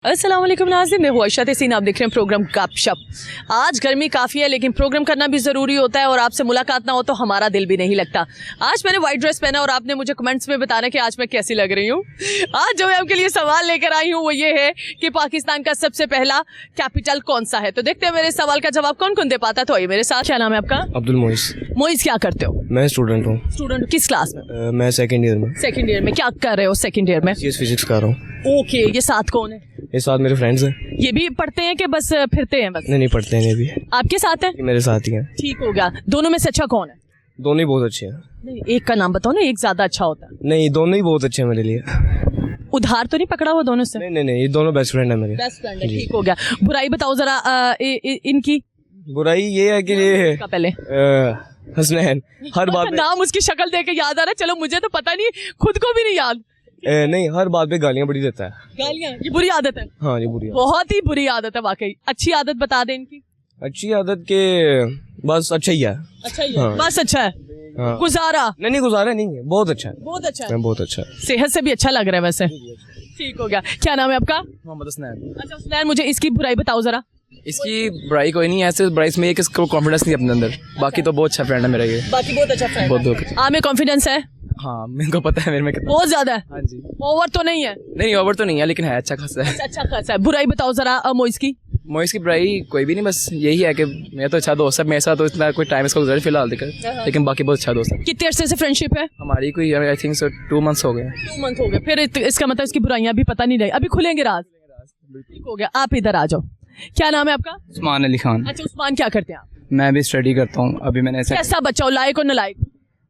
अस्सलाम वालेकुम नाज़रीन, मैं हूं आयशा तहसीन। आप देख रहे हैं प्रोग्राम गपशप। आज गर्मी काफ़ी है लेकिन प्रोग्राम करना भी ज़रूरी होता है और आपसे मुलाकात ना हो तो हमारा दिल भी नहीं लगता। आज मैंने वाइट ड्रेस पहना और आपने मुझे कमेंट्स में बताना कि आज मैं कैसी लग रही हूँ। आज जो मैं आपके लिए सवाल लेकर आई हूँ वो ये है कि पाकिस्तान का सबसे पहला कैपिटल कौन सा है। तो देखते हैं मेरे सवाल का जवाब कौन कौन दे पाता। तो आइए मेरे साथ। क्या नाम है आपका? अब्दुल मोइस। मोइस, क्या करते हो? मैं स्टूडेंट हूँ। स्टूडेंट किस क्लास में? मैं सेकंड ईयर में। सेकंड ईयर में क्या कर रहे हो? सेकंड ईयर में CS फिजिक्स कर रहा हूँ। ओके, ये साथ कौन है? ये साथ मेरे फ्रेंड्स हैं। ये भी पढ़ते हैं कि बस फिरते हैं? बस नहीं पढ़ते हैं, ये भी आपके साथ है? ये मेरे साथ ही हैं। ठीक हो गया। दोनों में से अच्छा कौन है? दोनों ही बहुत अच्छे हैं। नहीं, एक का नाम बताओ ना, एक ज्यादा अच्छा होता है। नहीं, दोनों ही बहुत अच्छे हैं मेरे लिए। उधार तो नहीं पकड़ा हुआ दोनों से? नहीं, ये दोनों बेस्ट फ्रेंड है मेरे। बेस्ट फ्रेंड है, ठीक हो गया। बुराई बताओ जरा इनकी। बुराई ये है कि ये का पहले हसनैन हर बात पे नाम उसकी शक्ल देख के याद आ रहा है। चलो मुझे तो पता नहीं, खुद को भी नहीं याद। नहीं, हर बात पे गालियाँ बड़ी देता है। गालियाँ, ये बुरी आदत है। हाँ, ये बुरी बहुत ही बुरी आदत है वाकई। अच्छी आदत बता दे इनकी। अच्छी आदत के बस अच्छा ही है। अच्छा ही है, हाँ। बस अच्छा है। हाँ। गुजारा नहीं गुजारा नहीं है, बहुत अच्छा है। बहुत अच्छा है। बहुत अच्छा है। सेहत से भी अच्छा लग रहा है वैसे। ठीक हो गया। क्या नाम है आपका? मोहम्मद हसनैन। अच्छा हुसनैन, मुझे इसकी बुराई बताओ जरा। इसकी बुराई कोई नहीं है, ऐसे बुराई में एक इसको कॉन्फिडेंस नहीं अपने अंदर। बाकी तो बहुत अच्छा फ्रेंड है मेरा ये। बाकी बहुत अच्छा फ्रेंड बहुत है। आप में कॉन्फिडेंस है? हाँ, मेरे को पता है मेरे में कितना। बहुत ज्यादा है। हाँ जी। ओवर तो नहीं है? नहीं, ओवर तो नहीं है लेकिन है अच्छा खासा है। अच्छा खासा है। बुराई बताओ जरा मोइस की। मोइस की बुराई कोई भी नहीं, बस यही है कि मेरा तो अच्छा दोस्त है। मेरे साथ तो इतना कोई टाइम इसका गुजरा फिलहाल दिक्कत, लेकिन बाकी बहुत अच्छा दोस्त है। कितने अरसे से फ्रेंडशिप है हमारी कोई आई थिंक सो 2 months हो गए। 2 मंथ हो गए। फिर इसका मतलब इसकी बुराइयां भी पता नहीं रही, अभी खुलेंगे राज। ठीक हो गया। आप इधर आ जाओ। क्या नाम है आपका? उस्मान अली खान। अच्छा उस्मान, क्या करते हैं आप? मैं भी स्टडी करता हूँ अभी। मैंने कैसा बच्चा हो, लायक और नलायक?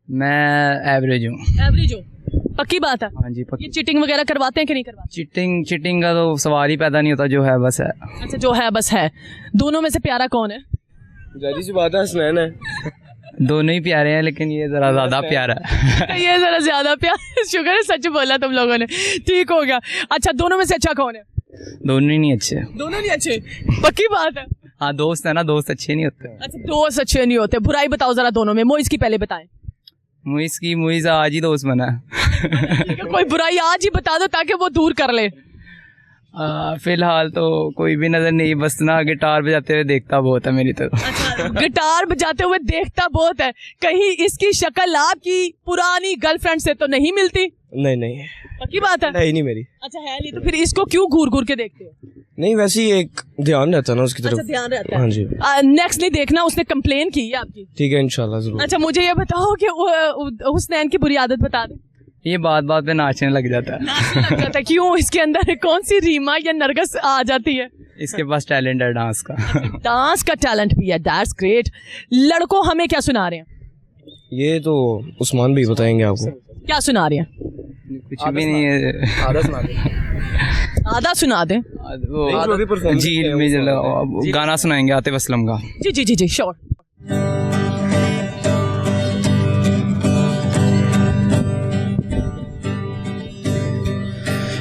मैं एवरेज हूँ। एवरेज हो? पक्की बात है? हाँ जी, ये चीटिंग वगैरह करवाते हैं कि नहीं करवाते? चिटिंग का तो सवाल ही पैदा नहीं होता, जो है बस है। अच्छा, जो है बस है। दोनों में से प्यारा कौन है? जारी सी बात है, हसनैन है। दोनों ही प्यारे हैं लेकिन ये जरा ज्यादा प्यारा है। ये जरा ज्यादा प्यार। शुक्र है सच बोला तुम लोगों ने। ठीक हो गया। अच्छा, दोनों में से अच्छा कौन है? दोनों ही नहीं अच्छे। दोनों नहीं अच्छे? पक्की बात है? हाँ, दोस्त है ना, दोस्त अच्छे नहीं होते। अच्छा, दोस्त अच्छे नहीं होते। बुराई बताओ जरा दोनों में। मोइस की पहले बताएं। मुइज़ आज ही दोस्त बना है। कोई बुराई आज ही बता दो ताकि वो दूर कर ले। फिलहाल तो कोई भी नजर नहीं, बस ना गिटार बजाते हुए देखता बहुत है मेरी तरफ। अच्छा, गिटार बजाते हुए देखता बहुत है। कहीं इसकी शक्ल आपकी पुरानी गर्लफ्रेंड से तो नहीं मिलती? नहीं पक्की बात है? नहीं मेरी। अच्छा है नहीं, तो फिर इसको क्यों घूर घूर के देखते हो? नहीं, वैसे ही एक ध्यान रहता है ना उसकी तरफ। अच्छा, ध्यान रहता है। हाँ जी। नेक्स्ट नहीं देखना, उसने कंप्लेन की है आपकी? ठीक है, इंशाल्लाह जरूर। अच्छा, मुझे ये बताओ कि हुसनैन की बुरी आदत बता दे। ये बात पे नाचने लग जाता है। नाचने लग जाता है? क्यों? इसके अंदर कौन सी रीमा या नरगस आ जाती है? इसके पास टैलेंट है डांस का। डांस का टैलेंट भी है, दैट्स ग्रेट। लड़कों हमें क्या सुना रहे हैं? ये तो उस्मान भी बताएंगे आपको। क्या सुना रहे हैं? कुछ भी नहीं है। आधा सुना दे। वो झील में गाना सुनाएंगे आतिफ असलम का। जी जी जी जी, श्योर।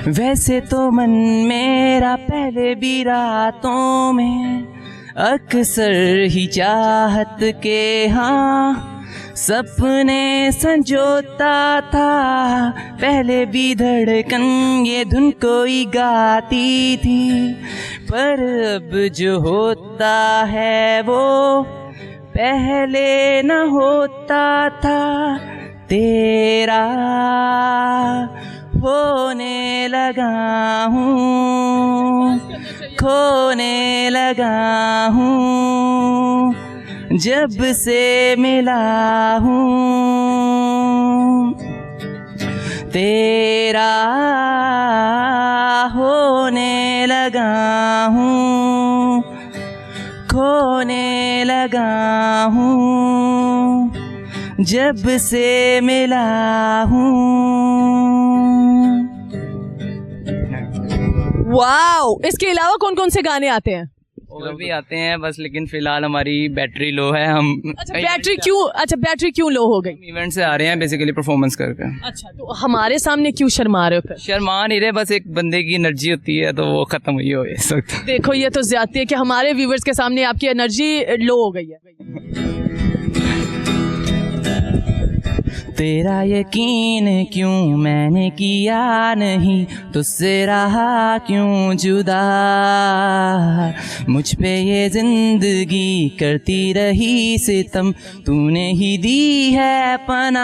वैसे तो मन मेरा पहले भी रातों में अक्सर ही चाहत के हाँ सपने संजोता था। पहले भी धड़कन ये धुन कोई गाती थी, पर अब जो होता है वो पहले न होता था। तेरा होने लगा हूँ, खोने लगा हूँ, जब से मिला हूँ। तेरा होने लगा हूँ, खोने लगा हूँ, जब से मिला हूँ। वाओ, इसके अलावा कौन कौन से गाने आते हैं? और भी आते हैं बस, लेकिन फिलहाल हमारी बैटरी लो है। हम अच्छा, बैटरी क्यों लो हो गई? इवेंट से आ रहे हैं बेसिकली परफॉर्मेंस करके। अच्छा, तो हमारे सामने क्यों शर्मा रहे हो फिर? शर्मा नहीं रहे, बस एक बंदे की एनर्जी होती है तो वो खत्म हुई हो इस वक्त। देखो, ये तो ज्यादती है कि हमारे व्यूवर्स के सामने आपकी एनर्जी लो हो गई है। तेरा यकीन क्यों मैंने किया नहीं, तुझसे रहा क्यों जुदा, मुझ पे ये जिंदगी करती रही सितम, तूने ही दी है पनाह,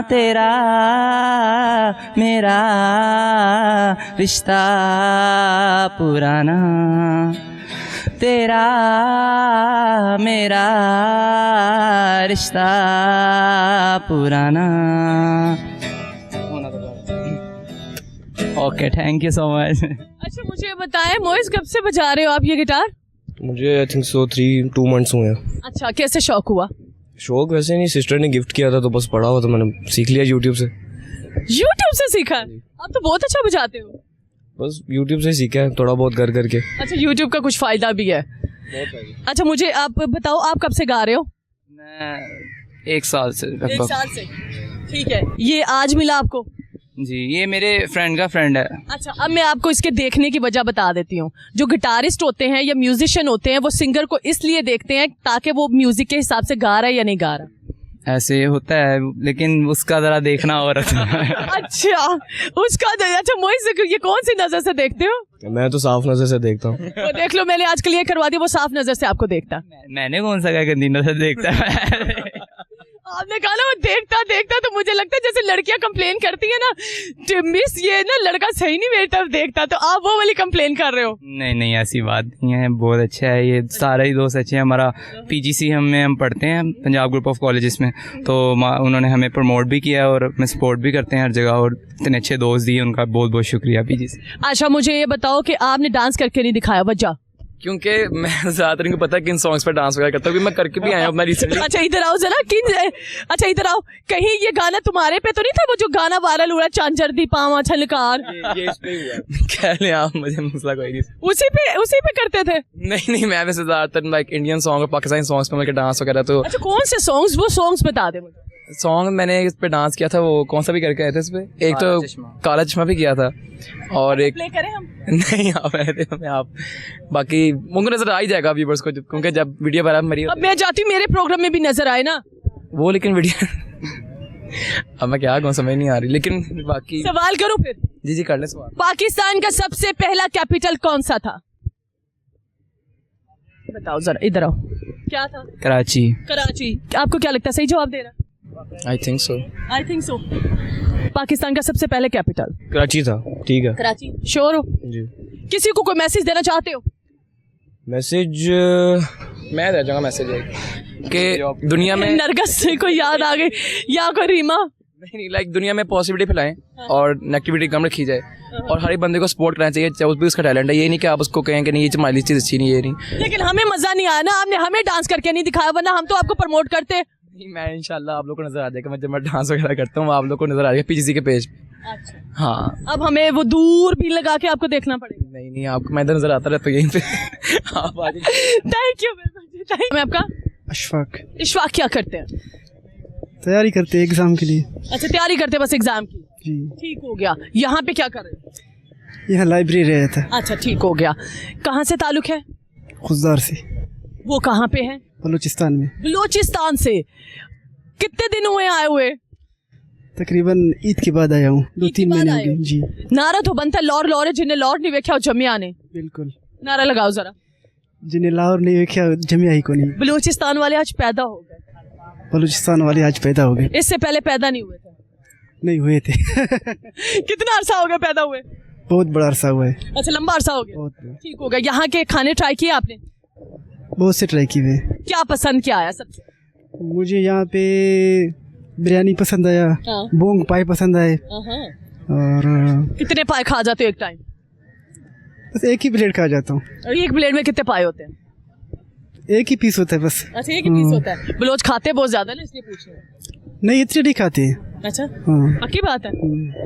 तेरा मेरा रिश्ता पुराना, तेरा मेरा रिश्ता पुराना। Okay, thank you so much. अच्छा मुझे ये बताएं मोइस, कब से बजा रहे हो आप ये गिटार? मुझे आई थिंक सो 2 months हुए हैं। अच्छा, कैसे शौक हुआ? शौक वैसे नहीं, सिस्टर ने गिफ्ट किया था तो बस पढ़ा हुआ था, मैंने सीख लिया यूट्यूब से। यूट्यूब से सीखा? आप तो बहुत अच्छा बजाते हो। बस यूट्यूब से सीखा है थोड़ा बहुत कर करके। अच्छा, यूट्यूब का कुछ फायदा भी है। अच्छा मुझे आप बताओ, आप कब से गा रहे हो? मैं 1 साल से 1 लगभग। साल से। ठीक है, ये आज मिला आपको? जी, ये मेरे फ्रेंड का फ्रेंड है। अच्छा, अब मैं आपको इसके देखने की वजह बता देती हूँ। जो गिटारिस्ट होते हैं या म्यूजिशियन होते हैं वो सिंगर को इसलिए देखते हैं ताकि वो म्यूजिक के हिसाब से गा रहा है या नहीं गा रहा। ऐसे होता है, लेकिन उसका जरा देखना और अच्छा है। अच्छा, उसका अच्छा मोइस, ये कौन सी नजर से देखते हो? मैं तो साफ नजर से देखता हूँ। तो देख लो, मैंने आजकल ये करवा दिया, वो साफ नजर से आपको देखता। मैंने कौन सा क्या गंदी नजर देखता है? आपने कहा ना वो देखता देखता, तो मुझे लगता है जैसे लड़कियां कंप्लेन करती है ना, मिस ये ना लड़का सही नहीं मेरी तरफ देखता, तो आप वो वाली कंप्लेन कर रहे हो। नहीं नहीं, ऐसी बात नहीं है, बहुत अच्छा है, ये सारे ही दोस्त अच्छे हैं। हमारा पीजीसी हम पढ़ते हैं, पंजाब ग्रुप ऑफ कॉलेजेस में, तो उन्होंने हमें प्रमोट भी किया और हमें सपोर्ट भी करते हैं हर जगह, और इतने अच्छे दोस्त दिए, उनका बहुत बहुत शुक्रिया पीजीसी। अच्छा मुझे ये बताओ कि आपने डांस करके नहीं दिखाया, वजह? क्योंकि मैं ज़्यादातर इनको पता है किन सॉन्ग्स पर डांस वगैरह करता हूँ, मैं करके भी आया हूँ अपना रिसेंटली। अच्छा इधर आओ जरा, अच्छा इधर आओ, कहीं ये गाना तुम्हारे पे तो नहीं था, वो जो गाना वायरल हुआ चांचर दी पावा छलकार? ये इस पे हुआ। कह लें आप, मुझे मसला कोई नहीं। उसी पे करते थे? नहीं, मैं वैसे ज़्यादातर लाइक इंडियन सॉन्ग और पाकिस्तानी सॉन्ग्स पे मैं डांस वगैरह। तो अच्छा कौन से सॉन्ग्स, वो सॉन्ग्स बता दे मुझे। सॉन्ग मैंने इस पे डांस किया था, वो कौन सा भी करके आए थे इस पे, एक तो काला चश्मा भी किया था, और एक प्ले करें हम? नहीं आप आए थे हमें आप, बाकी उनको नजर आ ही जाएगा व्यूअर्स को, क्योंकि जब वीडियो बराबर मरी अब मैं चाहती हूँ मेरे प्रोग्राम में भी नजर आए ना वो, लेकिन वीडियो अब मैं क्या कहूँ समझ नहीं आ रही, लेकिन बाकी सवाल करूँ फिर? जी कर ले सवाल। पाकिस्तान का सबसे पहला कैपिटल कौन सा था? बताओ जरा, इधर आओ। क्या था? कराची। कराची। आपको क्या लगता है, सही जवाब दे रहा? I think so. I think so. Pakistan का सबसे पहले कैपिटल कराची था। ठीक है, कराची। श्योर हो? जी। किसी को कोई मैसेज देना चाहते हो? मैसेज मैं दे जाऊंगा मैसेज कि दुनिया में नरगस से कोई याद आ गई या कोई रीमा? नहीं लाइक दुनिया में पॉजिटिविटी फैलाएं और नेगेटिविटी कम रखी जाए, और हर एक बंदे को सपोर्ट करना चाहिए, चाहे उस भी उसका टैलेंट है। ये नहीं कि आप उसको कहें कि नहीं ये तुम्हारी चीज़ अच्छी नहीं, ये नहीं। लेकिन हमें मजा नहीं आया ना, आपने हमें डांस करके नहीं दिखाया, वरना हम तो आपको प्रमोट करते। नहीं, मैं इंशाल्लाह आप लोगों को नजर आ जाएगा, मैं जब मैं डांस वगैरह करता हूँ आप लोगों को नजर आ जाएगा पीजीसी के पेज पे। अच्छा, हाँ। अब हमें वो दूर भी लगा के आपको देखना पड़ेगा। नहीं आपको मैं इधर नजर आता रहता हूँ यहीं पे। आप आ जाइए। Thank you very much. मैं आपका अशफाक। इशफाक क्या करते हैं? तैयारी करते हैं एग्ज़ाम के लिए। अच्छा, तैयारी करते हैं बस एग्जाम की। जी। ठीक हो गया। यहाँ पे क्या कर रहे हो? यहाँ लाइब्रेरी आया था। अच्छा ठीक हो गया। कहाँ से ताल्लुक है? खुजदार से। वो कहाँ पे है? बलूचिस्तान में। बलूचिस्तान से। कितने दिन हुए आए हुए? तकरीबन ईद के बाद आया हूँ, 2-3 महीने हो गए। जी। नारा तो बनता लौर लौरे जिन्हें लौर नहीं वेख्या जमिया ने। बिल्कुल। नारा लगाओ जरा। जिन्हें लाहौर नहीं देखा जमिया ही को नहीं। बलूचिस्तान वाले आज पैदा हो गए। बलूचिस्तान वाले आज पैदा हो गए। इससे पहले पैदा नहीं हुए थे? नहीं हुए थे। कितना अरसा हो गया पैदा हुए? बहुत बड़ा अरसा हुआ है। अच्छा, लंबा अरसा हो गया। बहुत। ठीक हो गया। यहाँ के खाने ट्राई किए आपने? बहुत से ट्राई किए। क्या पसंद क्या आया सबसे? मुझे यहाँ पे बिरयानी पसंद आया, हाँ। बोंग पाई पसंद आए, और कितने पाए खा जाते हो एक टाइम? बस एक ही प्लेट खा जाता हूँ। और एक प्लेट में कितने पाए होते हैं? एक ही पीस होता है बस। अच्छा, एक ही पीस होता है। बलोच खाते बहुत ज्यादा ना, इसलिए पूछ रहे हैं। नहीं, इतने नहीं खाते। अच्छा, हाँ। पक्की बात है।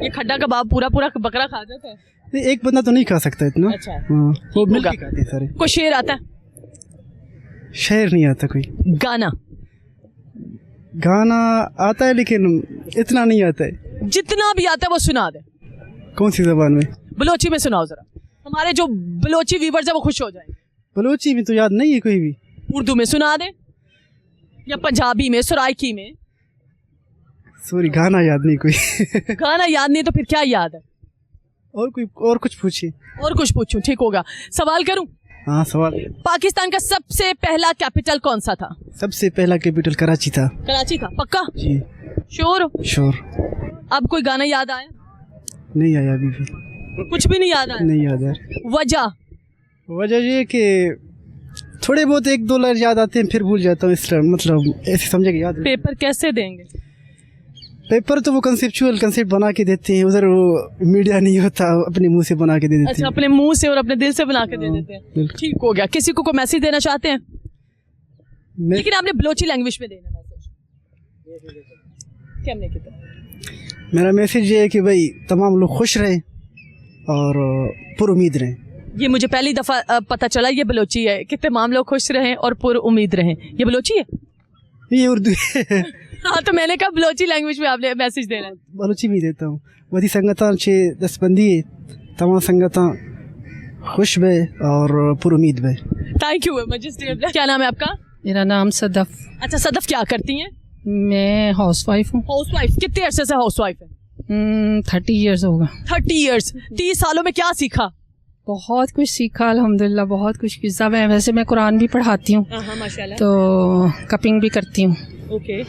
ये खड्डा कबाब पूरा बकरा खा जाता है? नहीं, एक बंदा तो नहीं खा सकता इतना। अच्छा। हाँ, वो मिल होगा। के खाते हैं सारे। कोई शेर आता है? शेर नहीं आता कोई। गाना? गाना आता है लेकिन इतना नहीं आता है। जितना भी आता है वो सुना दे। कौन सी जबान में? बलोची में सुनाओ जरा, हमारे जो बलोची व्यूवर्स है वो खुश हो जाएंगे। बलोची में तो याद नहीं है कोई भी। उर्दू में सुना दे, या पंजाबी में, सराइकी में। सॉरी गाना याद नहीं कोई गाना याद नहीं तो फिर क्या याद है? और कुछ पूछिए। और कुछ पूछूं? ठीक होगा। सवाल करूं? हाँ सवाल। पाकिस्तान का सबसे पहला कैपिटल कौन सा था? सबसे पहला कैपिटल कराची था। कराची था? पक्का? जी श्योर हो? श्योर। अब कोई गाना याद आया? नहीं आया अभी भी। कुछ भी नहीं याद आया? नहीं याद है। वजह ये कि थोड़े बहुत 1-2 लफ्ज़ याद आते हैं फिर भूल जाता हूँ। इस तरह मतलब ऐसे समझे कि याद। पेपर कैसे देंगे? पेपर तो वो कंसेप्ट बना के देते हैं, उधर वो मीडिया नहीं होता, अपने मुंह से बना के दे देते अच्छा, हैं। अपने मुंह से और अपने दिल से बना के दे देते हैं। बिल्कुल। ठीक हो गया। किसी को कोई मैसेज देना चाहते हैं? मैं लेकिन आपने बलोची लैंग्वेज में देना मैसेज। कैमरे की तरफ। मेरा मैसेज ये है कि भाई तमाम लोग खुश रहें और पुरुमीद रहें। ये मुझे पहली दफा पता चला ये बलोची है कि तमाम लोग खुश रहें और पुर उम्मीद रहें। ये बलोची है? ये उर्दू है। हाँ, तो मैंने कहा बलोची लैंग्वेज में आपने मैसेज देना है। बलोची भी देता हूँ। वही संगतां 6-10 बंदी है, तमाम संगतां खुश बे और पुरुमीद बे। Thank you magistrate. क्या नाम है आपका? मेरा नाम सदफ। अच्छा, सदफ क्या करती हैं? मैं हाउसवाइफ हूँ। हाउसवाइफ। कितने अरसे से हाउसवाइफ है? 30 इयर्स होगा। 30 इयर्स। 30 सालों में क्या सीखा? बहुत कुछ सीखा अल्हम्दुलिल्लाह, बहुत कुछ किस्सा। वैसे मैं कुरान भी पढ़ाती हूँ, माशाल्लाह। तो कपिंग भी करती हूँ ओके।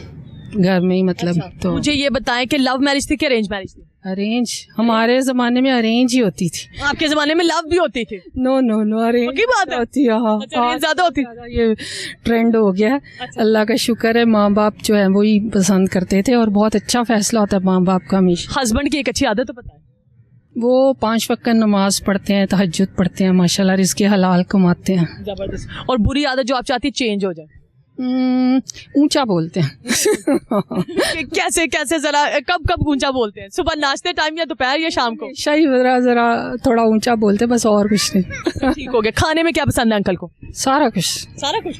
घर में ही मतलब। अच्छा, तो मुझे ये बताएं कि लव मैरिज थी कि अरेंज मैरिज थी? अरेंज। हमारे ज़माने में अरेंज ही होती थी। आपके जमाने में लव भी होती थी? नो नो नो, अरेंज पक्की बात है? होती है। हाँ, अच्छा, arrange ज़्यादा होती? ज़्यादा ये ट्रेंड हो गया है। अच्छा। अल्लाह का शुक्र है, माँ बाप जो है वही पसंद करते थे और बहुत अच्छा फैसला होता है माँ बाप का हमेशा। हस्बैंड की एक अच्छी आदत तो बताएं। वो 5 वक्त नमाज पढ़ते हैं, तहज्जुद पढ़ते हैं, माशाल्लाह रिज़्क़ हलाल कमाते हैं। जबरदस्त। और बुरी आदत जो आप चाहती है चेंज हो जाए? ऊंचा बोलते हैं। कैसे कैसे जरा कब कब ऊंचा बोलते हैं? सुबह नाश्ते टाइम या दोपहर या शाम को? शाही जरा जरा थोड़ा ऊंचा बोलते हैं, बस और कुछ नहीं। ठीक हो गया। खाने में क्या पसंद है अंकल को? सारा कुछ। सारा कुछ।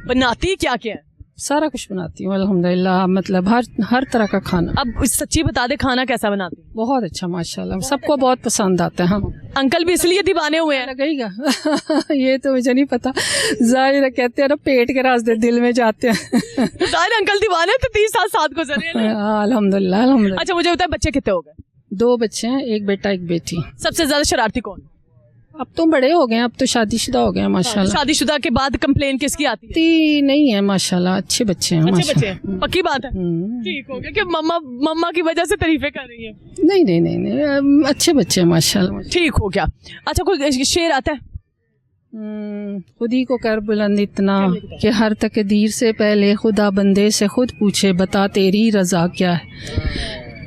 बनाती क्या क्या है? सारा कुछ बनाती हूँ अल्हम्दुलिल्लाह, मतलब हर तरह का खाना। अब सच्ची बता दे, खाना कैसा बनाती है? बहुत अच्छा माशाल्लाह, सबको बहुत पसंद आता है। हाँ, अंकल भी इसलिए दीवाने हुए हैं? लगेगा। ये तो मुझे नहीं पता, जाहिर है कहते हैं ना पेट के रास्ते दिल में जाते हैं। जाहिर अंकल दीवाने तो 30 साल साथ गुजरे हैं ना। हाँ, अल्हम्दुलिल्लाह अल्हम्दुलिल्लाह। अच्छा, मुझे बताए बच्चे कितने हो गए? 2 बच्चे हैं, एक बेटा एक बेटी। सबसे ज्यादा शरारती कौन? अब तो बड़े हो गए हैं, अब तो शादीशुदा हो गए हैं माशाल्लाह। शादीशुदा के बाद कंप्लेन किसकी आती है? इतनी नहीं है माशाल्लाह, अच्छे बच्चे हैं अच्छे बच्चे माशाल्लाह। हैं? पक्की बात है? ठीक हो गया कि मम्मा की वजह से तारीफें कर रही है? नहीं नहीं नहीं नहीं, अच्छे बच्चे हैं माशाल्लाह। ठीक हो गया। अच्छा, कोई शेर आता है? खुद ही को कर बुलंद इतना कि हर तकदीर से पहले खुदा बंदे से खुद पूछे बता तेरी रज़ा क्या है।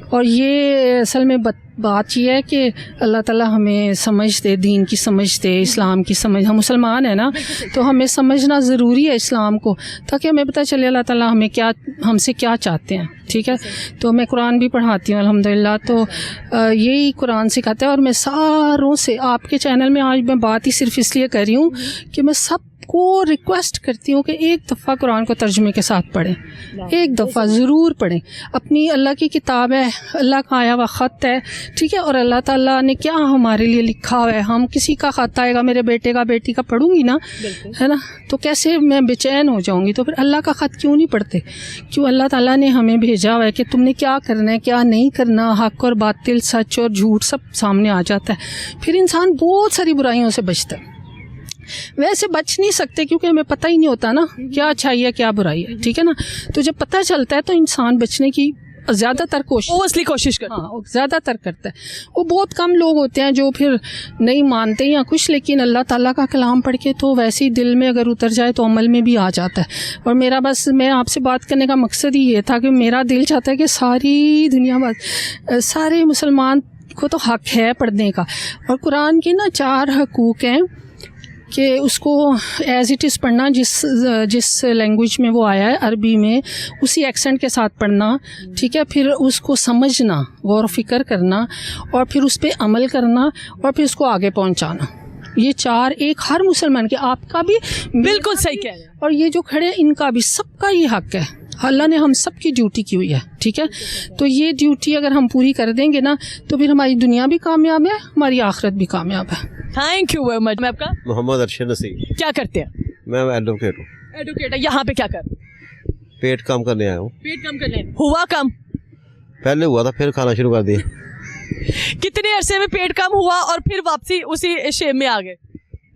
और ये असल में बात ये है कि अल्लाह ताला हमें समझ दे, दीन की समझ दे, इस्लाम की समझ। हम मुसलमान हैं ना, तो हमें समझना ज़रूरी है इस्लाम को, ताकि हमें पता चले अल्लाह ताला हमसे क्या चाहते हैं। ठीक है, तो मैं कुरान भी पढ़ाती हूँ अल्हम्दुलिल्लाह, तो यही कुरान सिखाता है। और मैं सारों से आपके चैनल में आज मैं बात ही सिर्फ इसलिए कर रही हूँ कि मैं सबको रिक्वेस्ट करती हूँ कि एक दफ़ा कुरान को तर्जुमे के साथ पढ़ें, एक दफ़ा ज़रूर पढ़ें। अपनी अल्लाह की किताब है, अल्लाह का आया हुआ ख़त है, ठीक है, और अल्लाह ताला ने क्या हमारे लिए लिखा हुआ है। हम किसी का ख़त आएगा, मेरे बेटे का बेटी का पढ़ूंगी ना, है ना, तो कैसे मैं बेचैन हो जाऊंगी। तो फिर अल्लाह का ख़त क्यों नहीं पढ़ते? क्यों अल्लाह ताला ने हमें भेजा हुआ है कि तुमने क्या करना है, क्या नहीं करना। हक़ और बातिल, सच और झूठ सब सामने आ जाता है। फिर इंसान बहुत सारी बुराइयों से बचता है। वैसे बच नहीं सकते क्योंकि हमें पता ही नहीं होता ना क्या अच्छाई है क्या बुराई है, ठीक है ना। तो जब पता चलता है तो इंसान बचने की ज़्यादातर कोशिश करता है। हाँ, ज़्यादातर करता है। वो बहुत कम लोग होते हैं जो फिर नहीं मानते या कुछ, लेकिन अल्लाह ताला का कलाम पढ़ के तो वैसे ही दिल में अगर उतर जाए तो अमल में भी आ जाता है। और मैं आपसे बात करने का मकसद ही ये था कि मेरा दिल चाहता है कि सारी दुनिया में सारे मुसलमान को तो हक़ है पढ़ने का। और कुरान के ना 4 हकूक़ हैं कि उसको एज़ इट इज़ पढ़ना, जिस लैंग्वेज में वो आया है अरबी में, उसी एक्सेंट के साथ पढ़ना, ठीक है। फिर उसको समझना, गौर व फिक्र करना, और फिर उस पर अमल करना, और फिर उसको आगे पहुंचाना। ये 4 एक हर मुसलमान के, आपका भी बिल्कुल सही कह रहे हैं, और ये जो खड़े हैं इनका भी, सबका ये हक़ है। अल्लाह ने हम सब की ड्यूटी की हुई है, ठीक है। तो ये ड्यूटी अगर हम पूरी कर देंगे ना, तो फिर हमारी दुनिया भी कामयाब है, हमारी आखिरत भी कामयाब है। Thank you very much. मैं आपका मोहम्मद अरशद नसीम। क्या करते हैं? मैं एडवोकेट हूँ। एडवोकेट है। यहाँ पे क्या कर? पेट कम करने आया हूँ। पेट कम करने। हुआ कम? पहले हुआ था, फिर खाना शुरू कर दिया। कितने अरसे में पेट कम हुआ और फिर वापसी उसी शेप में आ गए?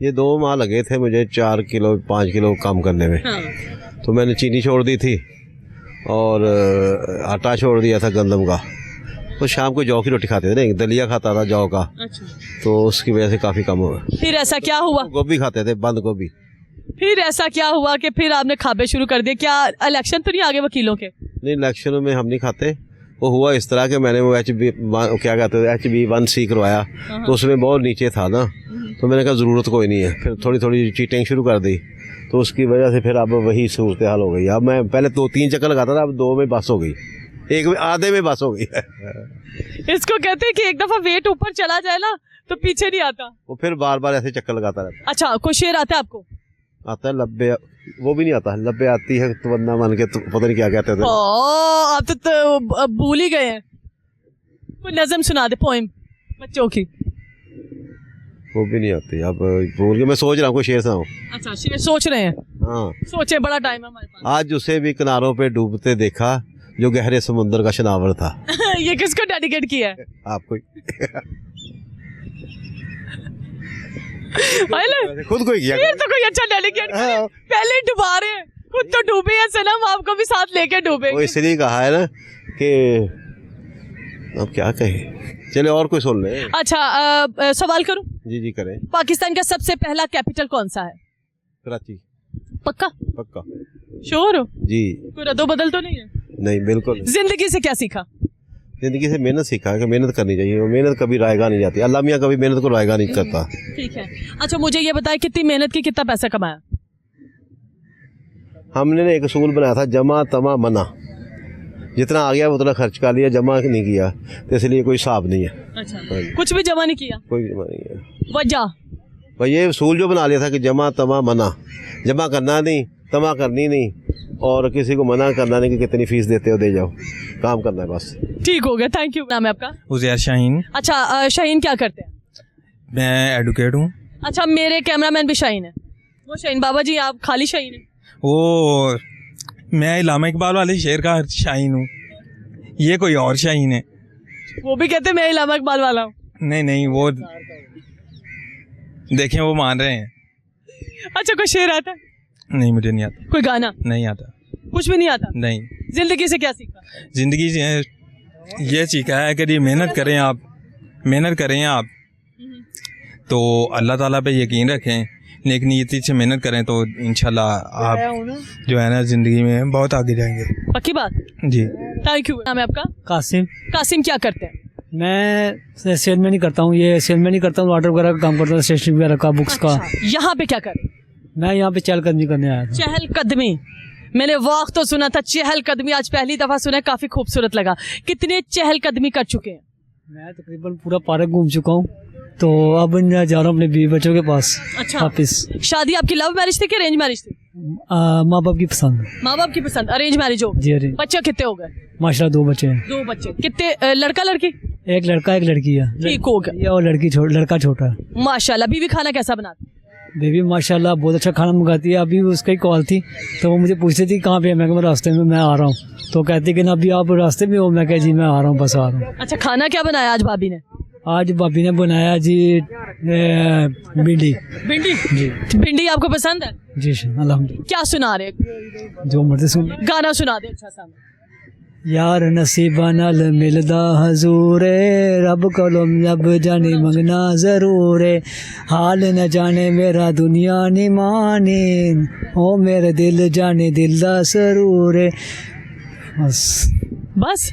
ये 2 माह लगे थे मुझे 4 किलो 5 किलो कम करने में। हाँ। तो मैंने चीनी छोड़ दी थी और आटा छोड़ दिया था गंदम का। तो शाम को जौ की रोटी खाते थे, नहीं दलिया खाता था जौ का। अच्छा। तो उसकी वजह से काफ़ी कम हुआ। फिर ऐसा क्या हुआ? गोभी खाते थे, बंद गोभी। फिर ऐसा क्या हुआ कि फिर आपने खाबे शुरू कर दिए? क्या इलेक्शन तो नहीं आ गए वकीलों के? नहीं, इलेक्शनों में हम नहीं खाते। वो हुआ इस तरह के मैंने वो क्या कहते हैं HB1C करवाया, तो उसमें बहुत नीचे था ना, तो मैंने कहा ज़रूरत कोई नहीं है। फिर थोड़ी थोड़ी चीटिंग शुरू कर दी, तो उसकी वजह से फिर अब वही सूरत हाल हो गई। अब मैं पहले 2-3 चक्कर लगाता था, अब 2 में बस हो गई, 1 में आधे में बस हो गई। इसको कहते हैं कि एक दफा वेट ऊपर चला जाए ना तो पीछे नहीं आता। वो फिर बार बार ऐसे चक्कर लगाता रहता। अच्छा, कोई शेर आता है आपको? आता है लब्बे, वो भी नहीं आता। लब्बे आती है तो वरना मान के, तो पता नहीं क्या कहते थे। आप तो भूल ही गए हैं। कोई नज़म सुना दे, पोएम बच्चों की। वो भी नहीं आती, अब भूल के। मैं सोच रहा हूँ कोई शेर सुनाऊं। अच्छा, शेर सोच रहे हैं? हाँ, सोचे, बड़ा टाइम है हमारे पास। आज उसे भी किनारों पे डूबते देखा, जो गहरे समुद्र का शनावर था। ये किसको डेडिकेट किया है? आपको अरे, खुद को ही किया। शेर तो कोई अच्छा डेडिकेट किया। पहले ही डुबा रहे हैं, खुद तो डूबे हैं सनम, आपको भी साथ लेके डूबे। वो इसलिए कहा है ना कि अब क्या कहें। चले और कोई सुन ले। अच्छा, सवाल करूं? जी जी करें। पाकिस्तान का सबसे पहला कैपिटल कौन सा है? कराची। पक्का? पक्का। श्योर हो? जी। कोई रद्दो बदल तो नहीं है? नहीं, बिल्कुल। जिंदगी से क्या सीखा? जिंदगी से मेहनत सीखा है कि मेहनत करनी चाहिए। मेहनत कभी रायगा नहीं जाती। अल्लाह मियाँ कभी मेहनत को रायगा नहीं करता। ठीक है। अच्छा, मुझे ये बताएं, कितनी मेहनत की, कितना पैसा कमाया? हमने ना एक असूल बनाया था, जमा तमा मना। जितना आ गया उतना खर्च कर लिया, जमा नहीं किया, तो इसलिए कोई हिसाब नहीं है। अच्छा, कुछ भी जमा नहीं किया? कोई जमा नहीं है। वजह? भाई ये असूल जो बना लिया था कि जमा तमा मना, जमा करना नहीं, तमा करनी नहीं, और किसी को मना करना नहीं कि कितनी फीस देते हो दे जाओ, काम करना है बस। ठीक हो गया, थैंक यू। नाम है आपका? उज़ैर शाहीन। अच्छा, शाहीन क्या करते हैं? मैं एडवोकेट हूँ। अच्छा, मेरे कैमरामैन भी शाहीन है। वो शाहीन बाबा जी, आप खाली शाहीन है? वो मैं इलामा इकबाल वाले शेर का शाहीन हूँ, ये कोई और शाहीन है। वो भी कहते हैं मैं इलामा इकबाल वाला हूँ। नहीं नहीं, वो देखें वो मान रहे हैं। अच्छा, कोई शेर आता है? नहीं, मुझे नहीं आता। कोई गाना? नहीं आता। कुछ भी नहीं आता? नहीं। जिंदगी से क्या सीखा? ज़िंदगी से ये सीखा है कि मेहनत करें आप, मेहनत करें आप तो अल्लाह ताला पे यकीन रखें, नेक नीयती से मेहनत करें तो इंशाल्लाह आप जो है ना ज़िंदगी में बहुत आगे जाएंगे। पक्की बात? जी। Thank you. नाम है आपका? कासिम। कासिम, क्या करते हैं? मैं सेलमैन ही करता हूँ, ये सेलमैन ही करता हूँ, ऑर्डर वगैरह का काम करता हूँ, स्टेशनरी वगैरह का, बुक्स का। यहाँ पे क्या कर? मैं यहाँ पे चहलकदमी करने आया था। चहलकदमी? मैंने वाक़ तो सुना था, चहलकदमी आज पहली दफ़ा सुना, काफ़ी खूबसूरत लगा। कितने चहलकदमी कर चुके हैं? मैं तकरीबन पूरा पार्क घूम चुका हूँ, तो अब मैं जा रहा हूँ अपने बीवी बच्चों के पास। अच्छा। वापिस। शादी आपकी लव मैरिज थी कि अरेंज मैरिज थी? माँ बाप की पसंद। माँ बाप की पसंद, अरेंज मैरिज हो? जी अरेंज। बच्चे कितने हो गए? माशाल्लाह 2 बच्चे हैं। 2 बच्चे। कितने, लड़का लड़की? एक लड़का एक लड़की है। ठीक हो गया। और लड़का छोटा है। माशाल्लाह। बीवी खाना कैसा बनाती? बेबी माशाल्लाह बहुत अच्छा खाना मंगाती है। अभी उसकी कॉल थी तो वो मुझे पूछती थी कहाँ पे है, मैं रास्ते में, मैं आ रहा हूँ। तो कहती कि ना अभी आप रास्ते में हो, मैं कह जी मैं आ रहा हूँ, बस आ रहा हूँ। अच्छा, खाना क्या बनाया आज भाभी ने? आज भाभी ने बनाया जी भिंडी। भिंडी? जी। भिंडी आपको पसंद है? जी अल्हम्दुलिल्लाह। क्या सुना रहे? जो मर्जी सुन। गाना सुना दे अच्छा सा। यार नसीबा नाल मिलदा हजूर रब कोलों लब जाने मंगना जरूर हाल न जाने मेरा दुनिया नी माने ओ मेरे दिल जाने दिल दा सरूर। बस